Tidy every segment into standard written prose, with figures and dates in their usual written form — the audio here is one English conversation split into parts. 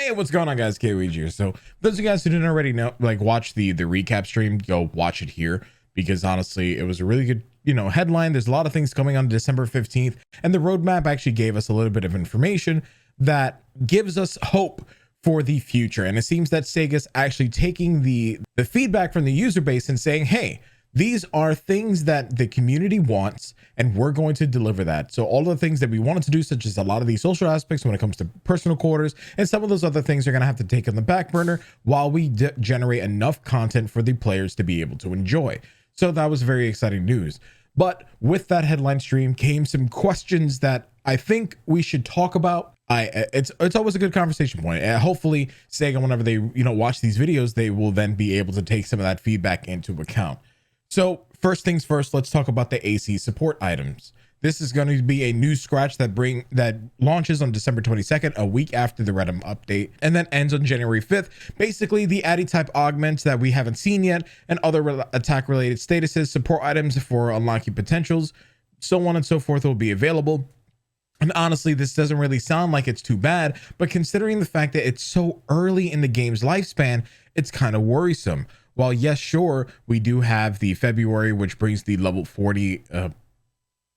Hey, what's going on, guys? Kaoiji here. So those of you guys who didn't already know, like, watch the recap stream, go watch it here, because honestly, it was a really good, headline. There's a lot of things coming on December 15th, and the roadmap actually gave us a little bit of information that gives us hope for the future. And it seems that Sega's actually taking the feedback from the user base and saying, hey, these are things that the community wants, and we're going to deliver that. So all of the things that we wanted to do, such as a lot of these social aspects when it comes to personal quarters, and some of those other things are going to have to take on the back burner while we generate enough content for the players to be able to enjoy. So that was very exciting news. But with that headline stream came some questions that I think we should talk about. It's always a good conversation point. Hopefully Sega, whenever they watch these videos, they will then be able to take some of that feedback into account. So first things first, let's talk about the AC support items. This is going to be a new scratch that launches on December 22nd, a week after the Redem update, and then ends on January 5th. Basically, the Addy type augments that we haven't seen yet, and other attack related statuses, support items for unlocking potentials, so on and so forth will be available. And honestly, this doesn't really sound like it's too bad, but considering the fact that it's so early in the game's lifespan, it's kind of worrisome. While yes, sure, we do have the February, which brings the level 40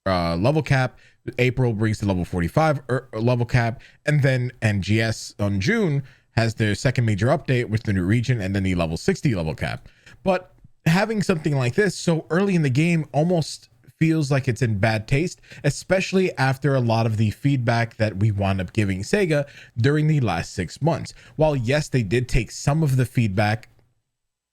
level cap. April brings the level 45 level cap, and then NGS on June has their second major update with the new region and then the level 60 level cap. But having something like this so early in the game almost feels like it's in bad taste, especially after a lot of the feedback that we wound up giving Sega during the last 6 months. While yes, they did take some of the feedback,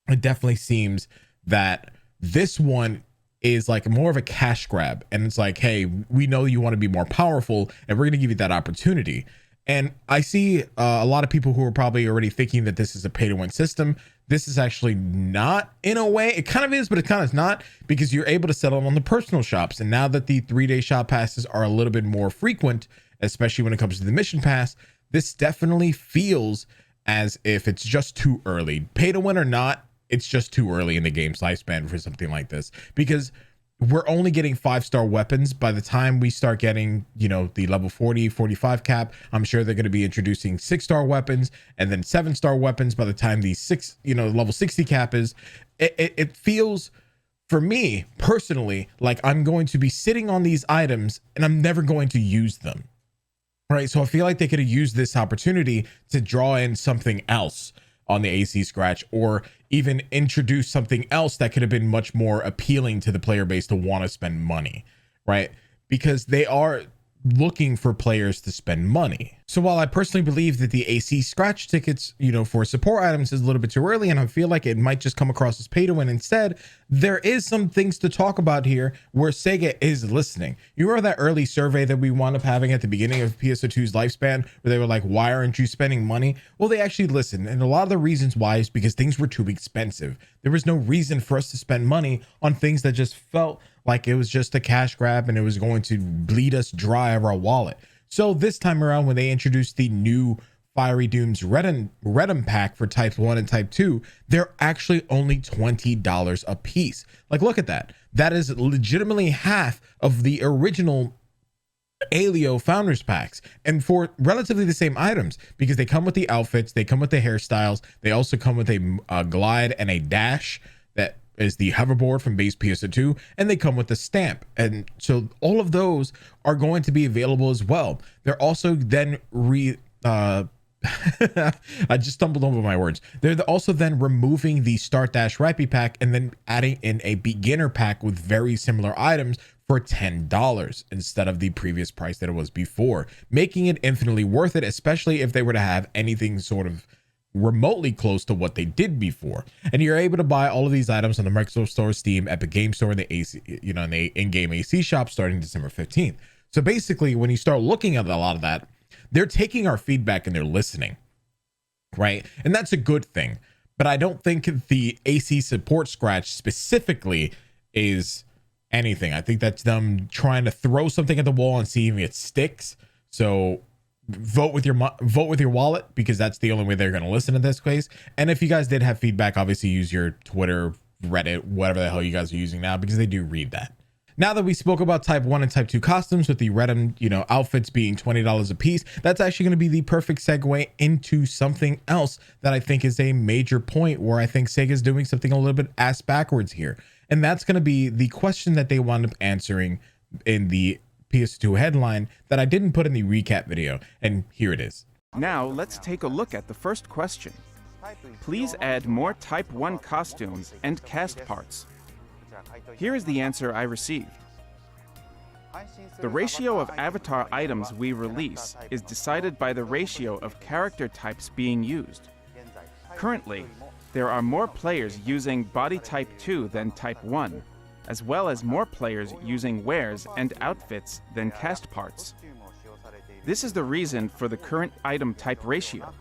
it definitely seems that this one is like more of a cash grab, and it's like, hey, we know you want to be more powerful and we're going to give you that opportunity. And I see a lot of people who are probably already thinking that this is a pay to win system. This is actually not, in a way. It kind of is, but it kind of is not, because you're able to settle on the personal shops. And now that the 3-day shop passes are a little bit more frequent, especially when it comes to the mission pass, this definitely feels as if it's just too early. Pay to win or not, it's just too early in the game's lifespan for something like this, because we're only getting 5-star weapons. By the time we start getting, the level 40, 45 cap, I'm sure they're going to be introducing 6-star weapons and then 7-star weapons by the time the level 60 cap is. It feels, for me personally, like I'm going to be sitting on these items and I'm never going to use them. All right. So I feel like they could have used this opportunity to draw in something else on the AC scratch, or even introduce something else that could have been much more appealing to the player base to want to spend money, right? Because they are looking for players to spend money. So while I personally believe that the AC scratch tickets, for support items is a little bit too early, and I feel like it might just come across as pay to win instead, there is some things to talk about here where Sega is listening. You remember that early survey that we wound up having at the beginning of PSO2's lifespan, where they were like, why aren't you spending money? Well, they actually listened. And a lot of the reasons why is because things were too expensive. There was no reason for us to spend money on things that just felt like it was just a cash grab and it was going to bleed us dry of our wallet. So this time around, when they introduced the new Fiery Doom's Redem pack for Type 1 and Type 2, they're actually only $20 a piece. Like, look at that. That is legitimately half of the original Alio Founders packs, and for relatively the same items, because they come with the outfits, they come with the hairstyles, they also come with a glide and a dash that is the hoverboard from base PSO2, and they come with the stamp. And so all of those are going to be available as well. They're also then I just stumbled over my words. They're also then removing the Start Dash Rappy pack and then adding in a beginner pack with very similar items for $10 instead of the previous price that it was before, making it infinitely worth it, especially if they were to have anything sort of remotely close to what they did before. And you're able to buy all of these items on the Microsoft Store, Steam, EpicGames Store, and the AC, in the in-game AC shop starting December 15th. So basically, when you start looking at a lot of that, they're taking our feedback and they're listening, right? And that's a good thing. But I don't think the AC support scratch specifically is anything. I think that's them trying to throw something at the wall and see if it sticks. So vote with your wallet, because that's the only way they're going to listen in this case. And if you guys did have feedback, obviously use your Twitter, Reddit, whatever the hell you guys are using now, because they do read that. Now that we spoke about type 1 and type 2 costumes with the red and outfits being $20 a piece, that's actually going to be the perfect segue into something else that I think is a major point where I think Sega is doing something a little bit ass backwards here. And that's going to be the question that they wound up answering in the PS2 headline that I didn't put in the recap video. And here it is. Now let's take a look at the first question. Please add more type 1 costumes and cast parts. Here is the answer I received. The ratio of avatar items we release is decided by the ratio of character types being used. Currently, there are more players using body type 2 than type 1, as well as more players using wares and outfits than cast parts. This is the reason for the current item type ratio.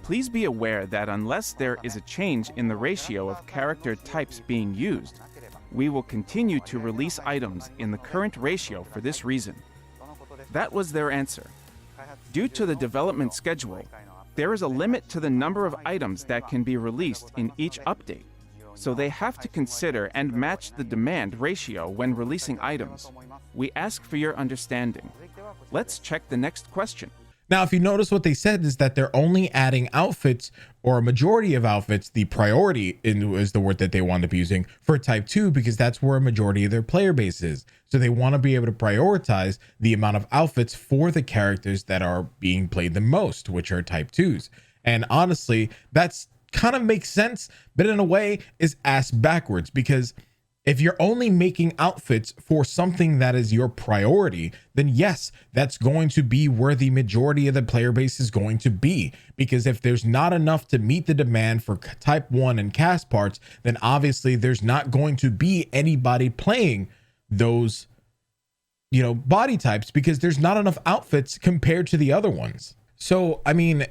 Please be aware that unless there is a change in the ratio of character types being used, we will continue to release items in the current ratio for this reason. That was their answer. Due to the development schedule, there is a limit to the number of items that can be released in each update, so they have to consider and match the demand ratio when releasing items. We ask for your understanding. Let's check the next question. Now, if you notice, what they said is that they're only adding outfits, or a majority of outfits. The priority is the word that they want to be using for type 2, because that's where a majority of their player base is. So they want to be able to prioritize the amount of outfits for the characters that are being played the most, which are type 2s. And honestly, that's kind of makes sense, but in a way is ass backwards, because if you're only making outfits for something that is your priority, then yes, that's going to be where the majority of the player base is going to be. Because if there's not enough to meet the demand for type 1 and cast parts, then obviously there's not going to be anybody playing those, body types, because there's not enough outfits compared to the other ones. So, I mean,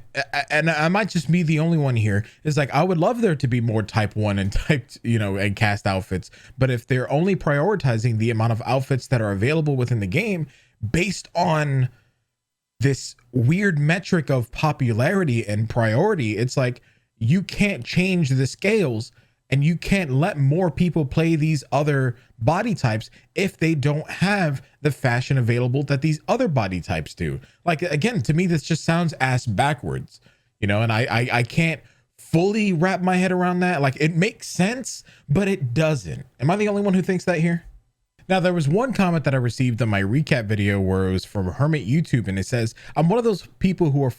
and I might just be the only one here, is like, I would love there to be more type 1 and and cast outfits. But if they're only prioritizing the amount of outfits that are available within the game based on this weird metric of popularity and priority, it's like, you can't change the scales, and you can't let more people play these other body types if they don't have the fashion available that these other body types do. Like, again, to me, this just sounds ass backwards, and I can't fully wrap my head around that. Like, it makes sense, but it doesn't. Am I the only one who thinks that here? Now, there was one comment that I received on my recap video where it was from Hermit YouTube, and it says, "I'm one of those people who are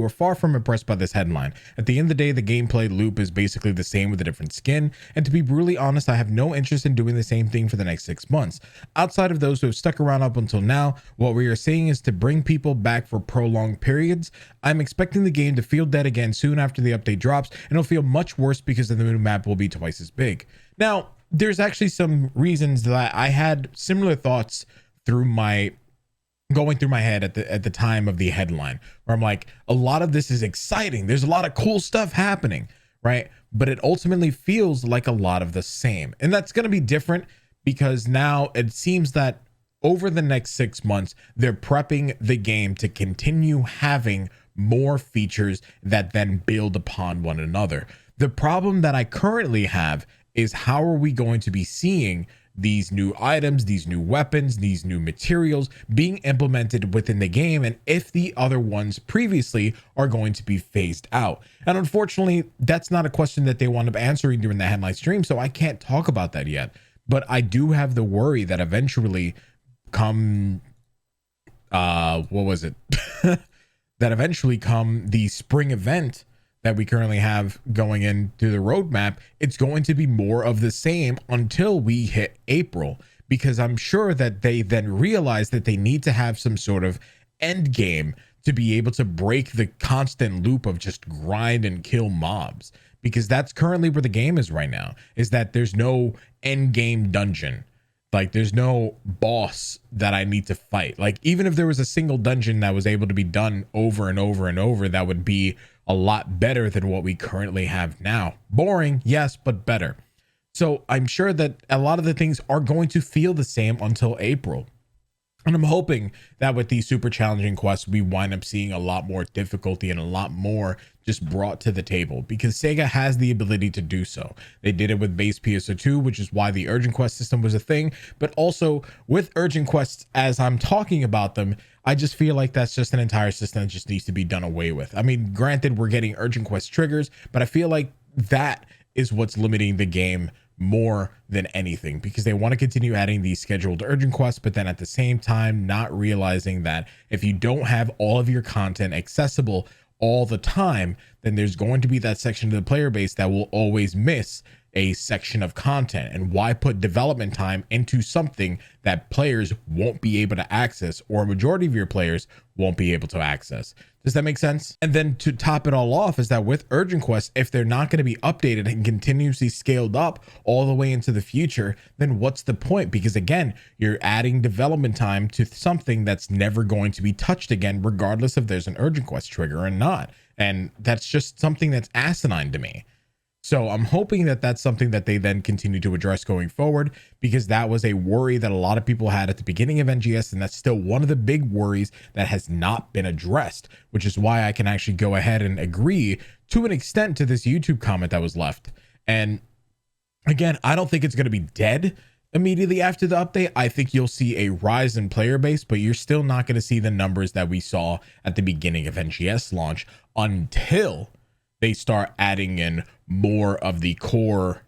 far from impressed by this headline. At the end of the day, the gameplay loop is basically the same with a different skin, and to be brutally honest, I have no interest in doing the same thing for the next 6 months. Outside of those who have stuck around up until now, what we are seeing is to bring people back for prolonged periods. I'm expecting the game to feel dead again soon after the update drops, and it'll feel much worse because the new map will be twice as big." Now, there's actually some reasons that I had similar thoughts going through my head at the time of the headline, where I'm like, a lot of this is exciting. There's a lot of cool stuff happening, right? But it ultimately feels like a lot of the same. And that's going to be different because now it seems that over the next 6 months, they're prepping the game to continue having more features that then build upon one another. The problem that I currently have is, how are we going to be seeing these new items, these new weapons, these new materials being implemented within the game, and if the other ones previously are going to be phased out? And unfortunately, that's not a question that they wound up answering during the headline stream, so I can't talk about that yet. But I do have the worry that eventually come that eventually come the spring event that we currently have going into the roadmap, it's going to be more of the same until we hit April, because I'm sure that they then realize that they need to have some sort of end game to be able to break the constant loop of just grind and kill mobs, because that's currently where the game is right now, is that there's no end game dungeon. Like, there's no boss that I need to fight. Like, even if there was a single dungeon that was able to be done over and over and over, that would be a lot better than what we currently have now. Boring, yes, but better. So I'm sure that a lot of the things are going to feel the same until April. And I'm hoping that with these super challenging quests, we wind up seeing a lot more difficulty and a lot more just brought to the table, because Sega has the ability to do so. They did it with base PSO2, which is why the urgent quest system was a thing. But also with urgent quests, as I'm talking about them, I just feel like that's just an entire system that just needs to be done away with. I mean, granted, we're getting urgent quest triggers, but I feel like that is what's limiting the game more than anything, because they want to continue adding these scheduled urgent quests, but then at the same time not realizing that if you don't have all of your content accessible all the time, then there's going to be that section of the player base that will always miss a section of content. And why put development time into something that players won't be able to access, or a majority of your players won't be able to access? Does that make sense? And then to top it all off is that with urgent quests, if they're not going to be updated and continuously scaled up all the way into the future, then what's the point? Because again, you're adding development time to something that's never going to be touched again, regardless if there's an urgent quest trigger or not. And that's just something that's asinine to me. So I'm hoping that that's something that they then continue to address going forward, because that was a worry that a lot of people had at the beginning of NGS, and that's still one of the big worries that has not been addressed, which is why I can actually go ahead and agree to an extent to this YouTube comment that was left. And again, I don't think it's going to be dead immediately after the update. I think you'll see a rise in player base, but you're still not going to see the numbers that we saw at the beginning of NGS launch until they start adding in more of the core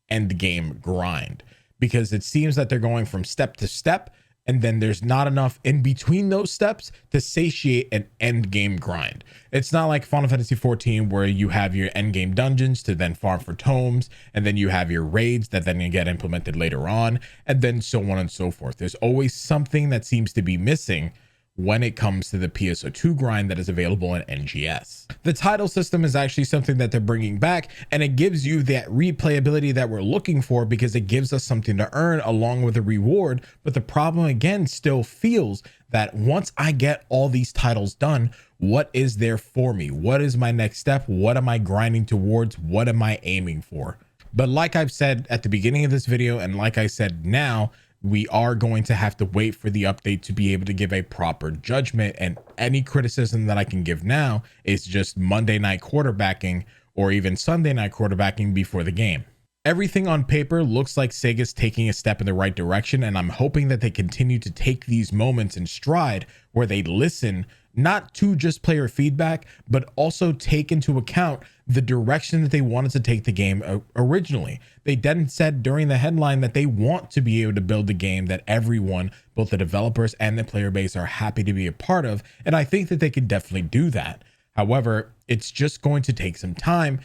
end game grind, because it seems that they're going from step to step, and then there's not enough in between those steps to satiate an end game grind. It's not like Final Fantasy 14 where you have your end game dungeons to then farm for tomes, and then you have your raids that then get implemented later on, and then so on and so forth. There's always something that seems to be missing when it comes to the PSO2 grind that is available in NGS. The title system is actually something that they're bringing back, and it gives you that replayability that we're looking for, because it gives us something to earn along with a reward. But the problem again still feels that once I get all these titles done, what is there for me? What is my next step? What am I grinding towards? What am I aiming for? But like I've said at the beginning of this video, and like I said now, we are going to have to wait for the update to be able to give a proper judgment, and any criticism that I can give now is just Monday night quarterbacking or even Sunday night quarterbacking before the game. Everything on paper looks like Sega's taking a step in the right direction, and I'm hoping that they continue to take these moments in stride where they listen not to just player feedback, but also take into account the direction that they wanted to take the game originally. They then said during the headline that they want to be able to build a game that everyone, both the developers and the player base, are happy to be a part of. And I think that they could definitely do that. However, it's just going to take some time.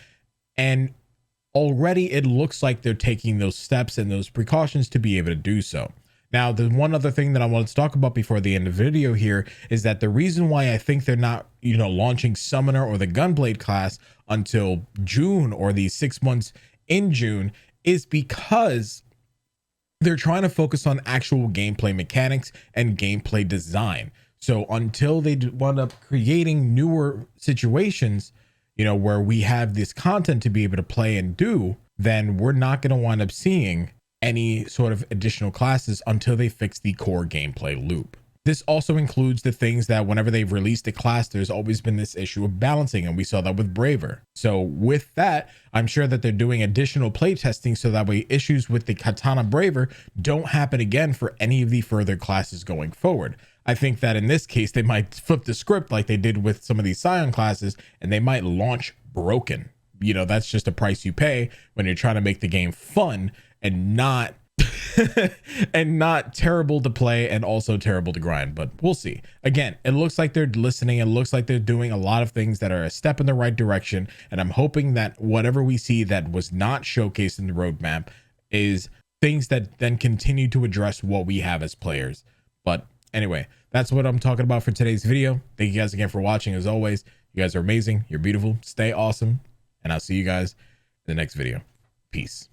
And already it looks like they're taking those steps and those precautions to be able to do so. Now, the one other thing that I wanted to talk about before the end of the video here is that the reason why I think they're not, launching Summoner or the Gunblade class until June, or these 6 months in June, is because they're trying to focus on actual gameplay mechanics and gameplay design. So until they wind up creating newer situations, where we have this content to be able to play and do, then we're not going to wind up seeing any sort of additional classes until they fix the core gameplay loop. This also includes the things that whenever they've released a class, there's always been this issue of balancing, and we saw that with Braver. So with that, I'm sure that they're doing additional play testing so that way issues with the Katana Braver don't happen again for any of the further classes going forward. I think that in this case, they might flip the script like they did with some of these Scion classes, and they might launch broken. That's just a price you pay when you're trying to make the game fun and not and not terrible to play and also terrible to grind. But we'll see. Again, it looks like they're listening. It looks like they're doing a lot of things that are a step in the right direction, and I'm hoping that whatever we see that was not showcased in the roadmap is things that then continue to address what we have as players. But anyway, that's what I'm talking about for today's video. Thank you guys again for watching. As always, you guys are amazing. You're beautiful. Stay awesome, and I'll see you guys in the next video. Peace.